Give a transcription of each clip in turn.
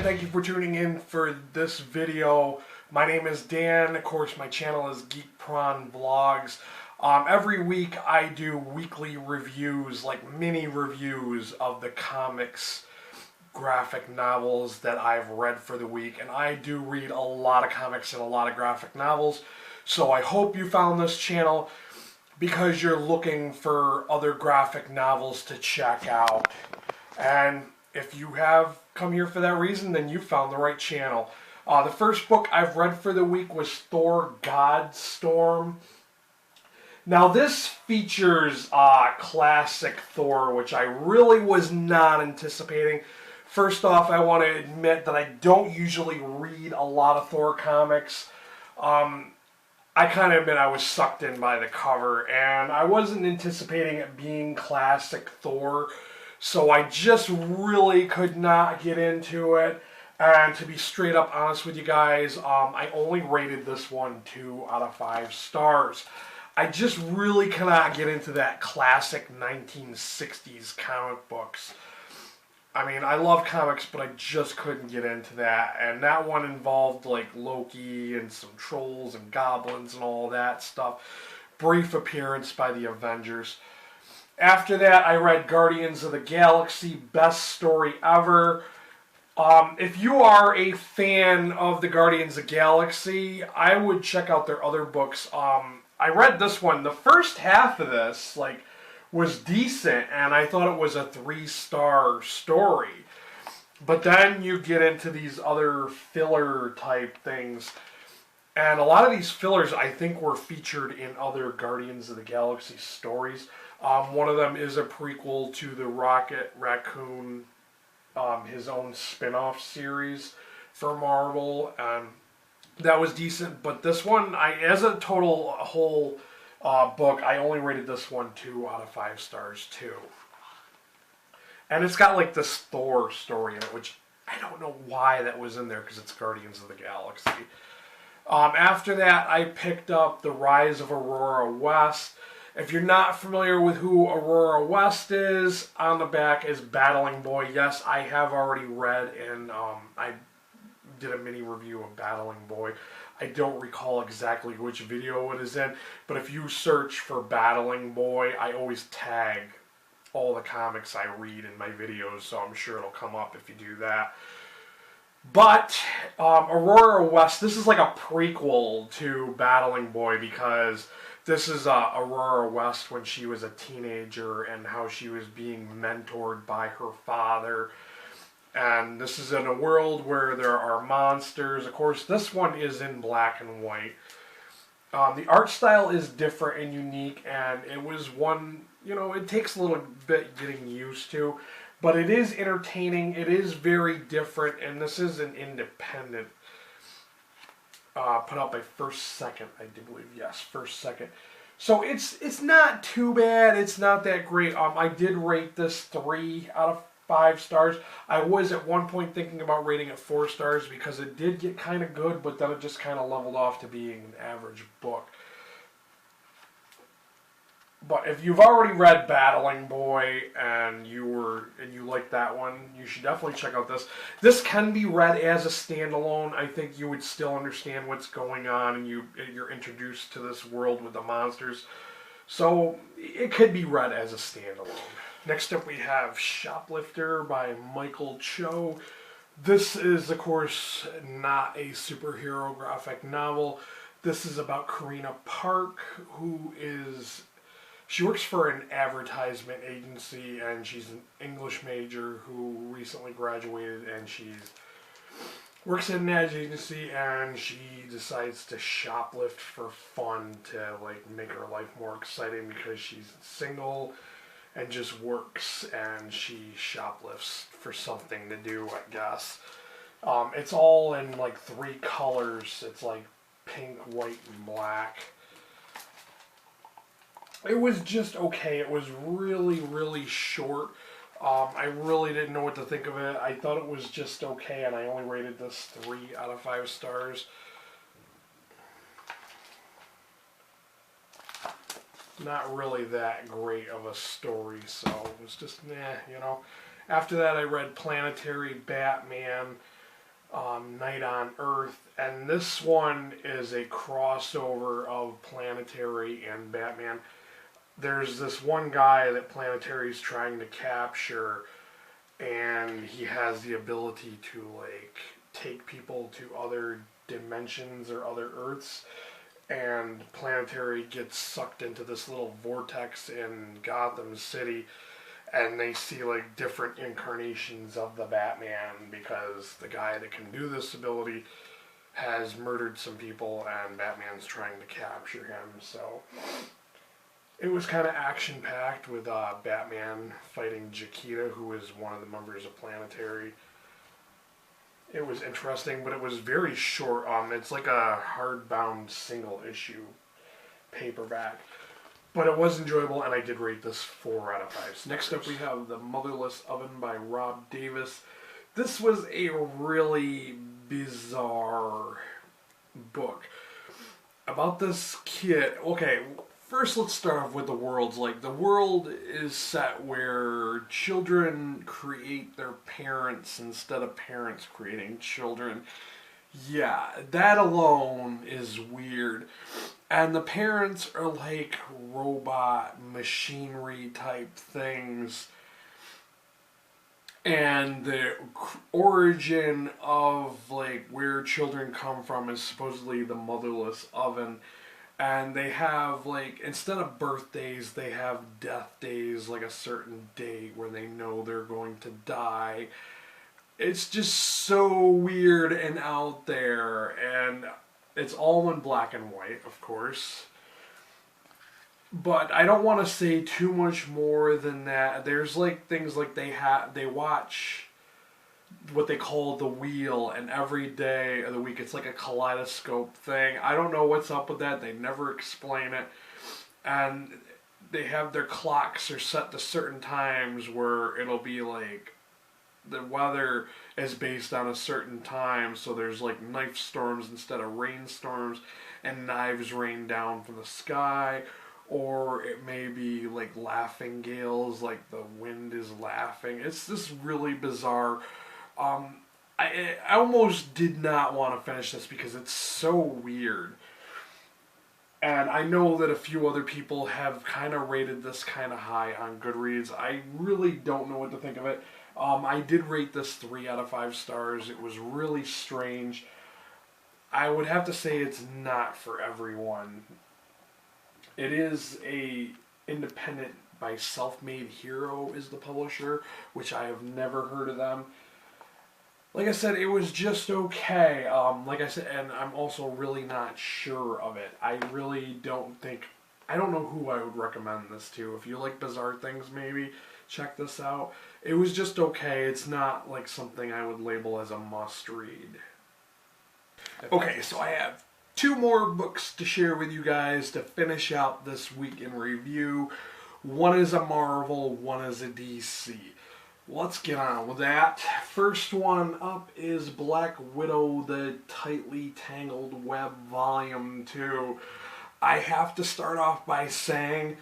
thank you for tuning in for this video. My name is Dan. Of course, my channel is Geek Prawn Vlogs. Every week I do weekly reviews, like mini reviews of the comics, graphic novels that I've read for the week. And I do read a lot of comics and a lot of graphic novels. So I hope you found this channel because you're looking for other graphic novels to check out. And if you have come here for that reason, then you found the right channel. The first book I've read for the week was Thor: Godstorm. Now this features classic Thor, which I really was not anticipating. First off, I want to admit that I don't usually read a lot of Thor comics. I kind of admit I was sucked in by the cover, and I wasn't anticipating it being classic Thor. So I just really could not get into it. And to be straight up honest with you guys, I only rated this one 2 out of 5 stars. I just really cannot get into that classic 1960s comic books. I mean, I love comics, but I just couldn't get into that. And that one involved like Loki and some trolls and goblins and all that stuff. Brief appearance by the Avengers. After that, I read Guardians of the Galaxy, best story ever. If you are a fan of the Guardians of the Galaxy, I would check out their other books. I read this one. The first half of this, was decent, and I thought it was a 3-star story. But then you get into these other filler type things. And a lot of these fillers, I think, were featured in other Guardians of the Galaxy stories. One of them is a prequel to the Rocket Raccoon, his own spin-off series for Marvel. That was decent, but this one, as a whole book, I only rated this one 2 out of 5 stars too. And it's got like this Thor story in it, which I don't know why that was in there because it's Guardians of the Galaxy. After that, I picked up The Rise of Aurora West. If you're not familiar with who Aurora West is, on the back is Battling Boy. Yes, I have already read, and I did a mini review of Battling Boy. I don't recall exactly which video it is in, but if you search for Battling Boy, I always tag all the comics I read in my videos, so I'm sure it'll come up if you do that. But Aurora West, this is like a prequel to Battling Boy because this is Aurora West when she was a teenager and how she was being mentored by her father. And this is in a world where there are monsters. Of course, this one is in black and white. The art style is different and unique, and it was one, it takes a little bit getting used to. But it is entertaining, it is very different, and this is an independent put out by First Second, I do believe. Yes, First Second. So it's not too bad. It's not that great. I did rate this 3 out of 5 stars. I was at one point thinking about rating it 4 stars because it did get kind of good, but then it just kind of leveled off to being an average book. But if you've already read Battling Boy and you like that one, you should definitely check out this. This can be read as a standalone. I think you would still understand what's going on, and you're introduced to this world with the monsters. So it could be read as a standalone. Next up we have Shoplifter by Michael Cho. This is, of course, not a superhero graphic novel. This is about Karina Park, who is... She works for an advertisement agency, and she's an English major who recently graduated, and she works at an ad agency, and she decides to shoplift for fun to make her life more exciting because she's single and just works, and she shoplifts for something to do, I guess. It's all in 3 colors. It's pink, white, and black. It was just okay. It was really, really short. I really didn't know what to think of it. I thought it was just okay, and I only rated this 3 out of 5 stars. Not really that great of a story, so it was just, After that, I read Planetary, Batman. Night on Earth, and this one is a crossover of Planetary and Batman. There's this one guy that Planetary's trying to capture, and he has the ability to like take people to other dimensions or other Earths, and Planetary gets sucked into this little vortex in Gotham City, and they see like different incarnations of the Batman because the guy that can do this ability has murdered some people and Batman's trying to capture him. So it was kind of action packed with Batman fighting Jaquita, who is one of the members of Planetary. It was interesting, but it was very short. It's like a hardbound single issue paperback. But it was enjoyable, and I did rate this 4 out of 5 stars. Next up, we have The Motherless Oven by Rob Davis. This was a really bizarre book about this kid. Okay, first let's start off with the worlds. Like, the world is set where children create their parents instead of parents creating children. Yeah, that alone is weird. And the parents are like robot machinery type things. And the origin of like where children come from is supposedly the motherless oven. And they have like, instead of birthdays, they have death days, like a certain date where they know they're going to die. It's just so weird and out there, and it's all in black and white, of course. But I don't want to say too much more than that. There's like things like they watch what they call the wheel, and every day of the week it's like a kaleidoscope thing. I don't know what's up with that. They never explain it. And they have their clocks are set to certain times where it'll be like the weather is based on a certain time, so there's like knife storms instead of rainstorms, and knives rain down from the sky, or it may be like laughing gales, like the wind is laughing. It's this really bizarre. I almost did not want to finish this because it's so weird. And I know that a few other people have kind of rated this kind of high on Goodreads. I really don't know what to think of it. I did rate this 3 out of 5 stars. It was really strange. I would have to say it's not for everyone. It is a independent by Self-Made Hero is the publisher, which I have never heard of them. Like I said, it was just okay. Like I said, and I'm also really not sure of it. I really don't think, I don't know who I would recommend this to. If you like bizarre things, maybe check this out. It was just okay. It's not like something I would label as a must read. Okay, so I have 2 more books to share with you guys to finish out this week in review. One is a Marvel, one is a DC. Let's get on with that. First one up is Black Widow, the Tightly Tangled Web Volume 2. I have to start off by saying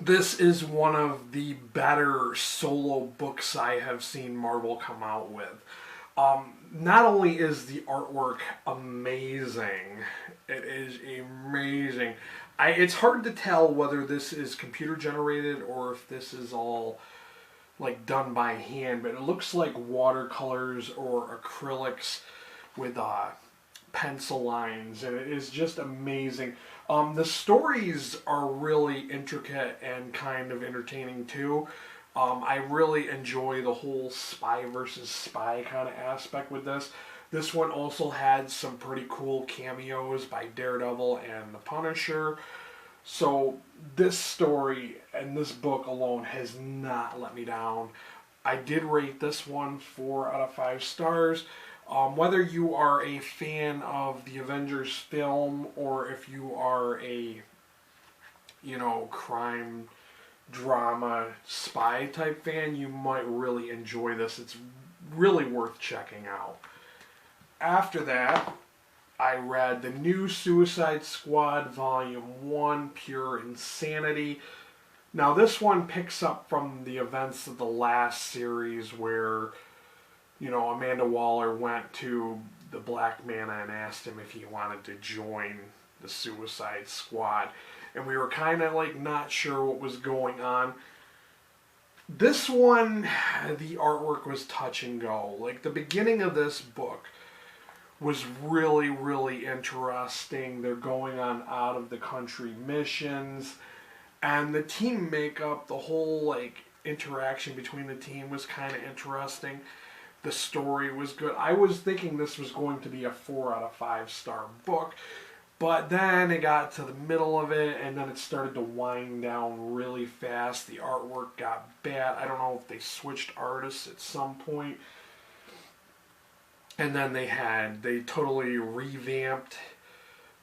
this is one of the better solo books I have seen Marvel come out with. Not only is the artwork amazing, it is amazing. It's hard to tell whether this is computer generated or if this is all like done by hand, but it looks like watercolors or acrylics with pencil lines, and it is just amazing. The stories are really intricate and kind of entertaining too. I really enjoy the whole spy versus spy kind of aspect with this. This one also had some pretty cool cameos by Daredevil and the Punisher. So this story and this book alone has not let me down. I did rate this one 4 out of 5 stars. Whether you are a fan of the Avengers film or if you are a, crime drama spy type fan, you might really enjoy this. It's really worth checking out. After that, I read the new Suicide Squad Volume 1, Pure Insanity. Now this one picks up from the events of the last series where you know, Amanda Waller went to the Black Manta and asked him if he wanted to join the Suicide Squad. And we were kind of like not sure what was going on. This one, the artwork was touch and go. Like the beginning of this book was really, really interesting. They're going on out of the country missions. And the team makeup, the whole like interaction between the team was kind of interesting. The story was good. I was thinking this was going to be a 4 out of 5 star book, but then it got to the middle of it and then it started to wind down really fast. The artwork got bad. I don't know if they switched artists at some point. And then they totally revamped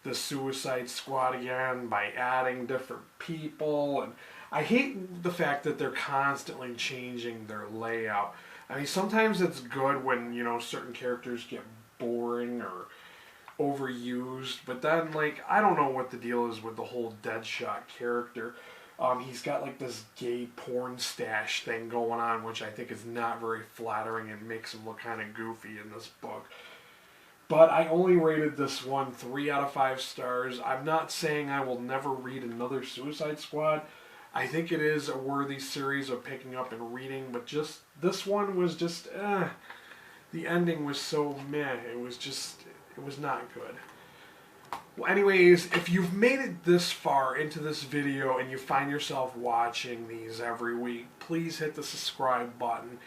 the Suicide Squad again by adding different people. And I hate the fact that they're constantly changing their layout. I mean, sometimes it's good when, you know, certain characters get boring or overused, but then, like, I don't know what the deal is with the whole Deadshot character. He's got, like, this gay porn stash thing going on, which I think is not very flattering and makes him look kind of goofy in this book. But I only rated this one 3 out of 5 stars. I'm not saying I will never read another Suicide Squad. I think it is a worthy series of picking up and reading, but just this one was just, the ending was so meh. It was not good. Well, anyways, if you've made it this far into this video and you find yourself watching these every week, please hit the subscribe button.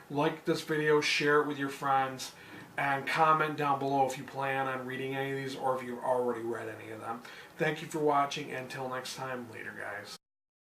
Like this video, share it with your friends, and comment down below if you plan on reading any of these or if you've already read any of them. Thank you for watching, and until next time, later guys.